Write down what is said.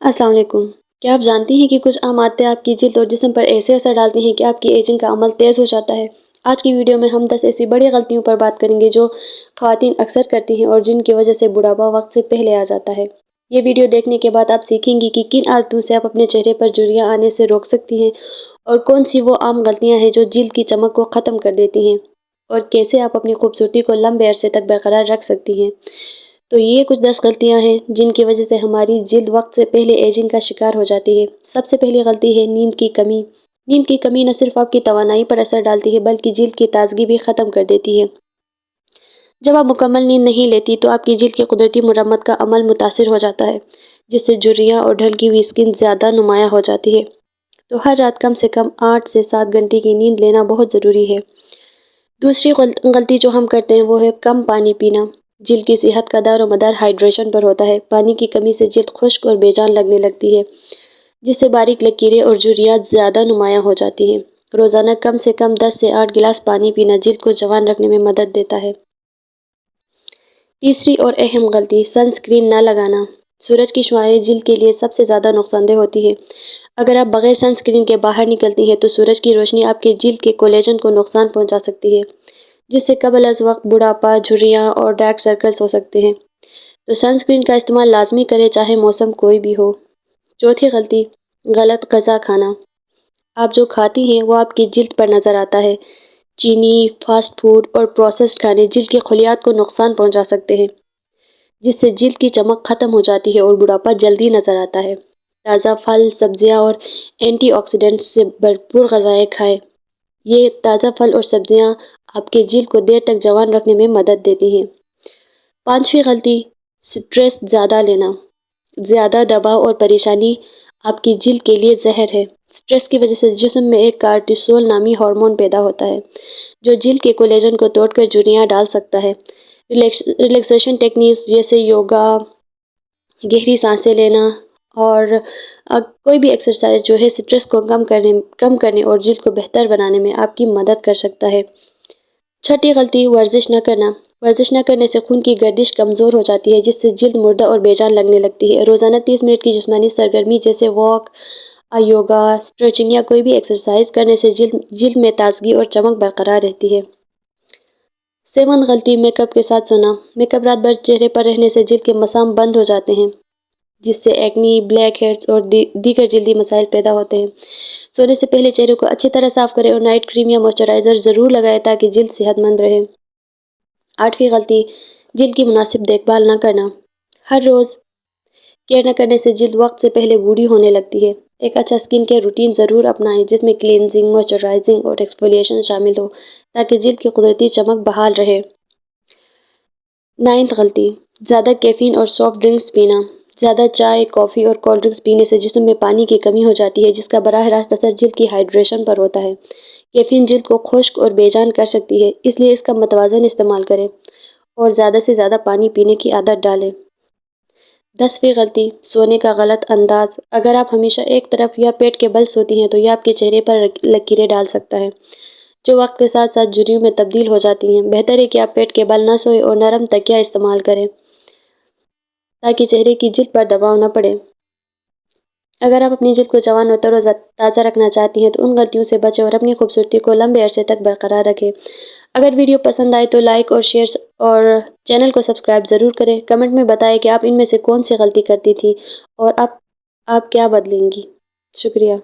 السلام علیکم۔ کیا آپ جانتی ہیں کہ کچھ عام عادتیں آپ کی جلد اور جسم پر ایسے اثر ڈالتی ہیں کہ آپ کی ایجنگ کا عمل تیز ہو جاتا ہے؟ آج کی ویڈیو میں ہم 10 ایسی بڑی غلطیوں پر بات کریں گے جو خواتین اکثر کرتی ہیں اور جن کی وجہ سے بڑھاپا وقت سے پہلے آ جاتا ہے۔ یہ ویڈیو دیکھنے کے بعد آپ سیکھیں گی کہ کن عادتوں سے آپ اپنے چہرے پر جھریاں آنے سے روک سکتی ہیں اور کون سی وہ عام غلطیاں ہیں جو جلد کی چمک کو ختم کر دیتی ہیں، اور کیسے آپ اپنی خوبصورتی کو لمبے عرصے تک برقرار رکھ سکتی ہیں۔ تو یہ کچھ 10 غلطیاں ہیں جن کی وجہ سے ہماری جلد وقت سے پہلے ایجنگ کا شکار ہو جاتی ہے۔ سب سے پہلی غلطی ہے نیند کی کمی۔ نیند کی کمی نہ صرف آپ کی توانائی پر اثر ڈالتی ہے بلکہ جلد کی تازگی بھی ختم کر دیتی ہے۔ جب آپ مکمل نیند نہیں لیتی تو آپ کی جلد کی قدرتی مرمت کا عمل متاثر ہو جاتا ہے، جس سے جھریاں اور ڈھلکی ہوئی اسکن زیادہ نمایاں ہو جاتی ہے۔ تو ہر رات کم سے کم 8 سے 7 گھنٹے کی نیند لینا بہت ضروری ہے۔ دوسری غلطی جو ہم کرتے ہیں وہ ہے کم پانی پینا۔ جلد کی صحت کا دار و مدار ہائیڈریشن پر ہوتا ہے۔ پانی کی کمی سے جلد خشک اور بے جان لگنے لگتی ہے، جس سے باریک لکیریں اور جھریاں زیادہ نمایاں ہو جاتی ہیں۔ روزانہ کم سے کم 10 سے 8 گلاس پانی پینا جلد کو جوان رکھنے میں مدد دیتا ہے۔ تیسری اور اہم غلطی سن اسکرین نہ لگانا۔ سورج کی شعاعیں جلد کے لیے سب سے زیادہ نقصان دہ ہوتی ہیں۔ اگر آپ بغیر سن اسکرین کے باہر نکلتی ہیں تو سورج کی روشنی آپ کے جلد کے کولیجن کو نقصان پہنچا سکتی ہے، جس سے قبل از وقت بڑھاپا، جھریاں اور ڈارک سرکلز ہو سکتے ہیں۔ تو سن اسکرین کا استعمال لازمی کریں چاہے موسم کوئی بھی ہو۔ چوتھی غلطی غلط غذا کھانا۔ آپ جو کھاتی ہیں وہ آپ کی جلد پر نظر آتا ہے۔ چینی، فاسٹ فوڈ اور پروسیسڈ کھانے جلد کے خلیات کو نقصان پہنچا سکتے ہیں، جس سے جلد کی چمک ختم ہو جاتی ہے اور بڑھاپا جلدی نظر آتا ہے۔ تازہ پھل، سبزیاں اور اینٹی آکسیڈنٹس سے بھرپور غذائیں کھائیں۔ یہ تازہ پھل اور سبزیاں آپ کے جلد کو دیر تک جوان رکھنے میں مدد دیتی ہیں۔ پانچویں غلطی سٹریس زیادہ لینا۔ زیادہ دباؤ اور پریشانی آپ کی جلد کے لیے زہر ہے۔ سٹریس کی وجہ سے جسم میں ایک کارٹیسول نامی ہارمون پیدا ہوتا ہے جو جلد کے کولیجن کو توڑ کر جھریاں ڈال سکتا ہے۔ ریلیکسیشن ٹیکنیکس جیسے یوگا، گہری سانسیں لینا اور کوئی بھی ایکسرسائز جو ہے سٹریس کو کم کرنے اور جلد کو بہتر بنانے میں آپ کی مدد کر سکتا ہے۔ چھٹی غلطی ورزش نہ کرنا۔ ورزش نہ کرنے سے خون کی گردش کمزور ہو جاتی ہے، جس سے جلد مردہ اور بے جان لگنے لگتی ہے۔ روزانہ 30 منٹ کی جسمانی سرگرمی جیسے واک، یوگا، اسٹریچنگ یا کوئی بھی ایکسرسائز کرنے سے جلد میں تازگی اور چمک برقرار رہتی ہے۔ سیونth غلطی میک اپ کے ساتھ سونا۔ میک اپ رات بھر چہرے پر رہنے سے جلد کے مسام بند ہو جاتے ہیں، جس سے ایکنی، بلیک ہیڈز اور دیگر جلدی مسائل پیدا ہوتے ہیں۔ سونے سے پہلے چہرے کو اچھی طرح صاف کریں اور نائٹ کریم یا موئسچرائزر ضرور لگائیں تاکہ جلد صحت مند رہے۔ آٹھویں غلطی جلد کی مناسب دیکھ بھال نہ کرنا۔ ہر روز کیئر نہ کرنے سے جلد وقت سے پہلے بوڑھی ہونے لگتی ہے۔ ایک اچھا اسکن کیئر روٹین ضرور اپنائیں جس میں کلینزنگ، موئسچرائزنگ اور ایکسفولیشن شامل ہو تاکہ جلد کی قدرتی چمک بحال رہے۔ 9ویں غلطی زیادہ کیفین اور سافٹ ڈرنکس پینا۔ زیادہ چائے، کافی اور کولڈ ڈرنکس پینے سے جسم میں پانی کی کمی ہو جاتی ہے، جس کا براہ راست اثر جلد کی ہائیڈریشن پر ہوتا ہے۔ کیفین جلد کو خشک اور بے جان کر سکتی ہے، اس لیے اس کا متوازن استعمال کریں اور زیادہ سے زیادہ پانی پینے کی عادت ڈالیں۔ 10ویں غلطی سونے کا غلط انداز۔ اگر آپ ہمیشہ ایک طرف یا پیٹ کے بل سوتی ہیں تو یہ آپ کے چہرے پر لکیریں ڈال سکتا ہے، جو وقت کے ساتھ ساتھ جھریوں میں تبدیل ہو جاتی ہیں۔ بہتر ہے کہ آپ پیٹ کے بل نہ سوئیں اور نرم تکیہ استعمال کریں تاکہ چہرے کی جلد پر دباؤ نہ پڑے۔ اگر آپ اپنی جلد کو جوان اور تر و تازہ رکھنا چاہتی ہیں تو ان غلطیوں سے بچیں اور اپنی خوبصورتی کو لمبے عرصے تک برقرار رکھیں۔ اگر ویڈیو پسند آئے تو لائک اور شیئر اور چینل کو سبسکرائب ضرور کریں۔ کمنٹ میں بتائیں کہ آپ ان میں سے کون سی غلطی کرتی تھی اور آپ کیا بدلیں گی۔ شکریہ۔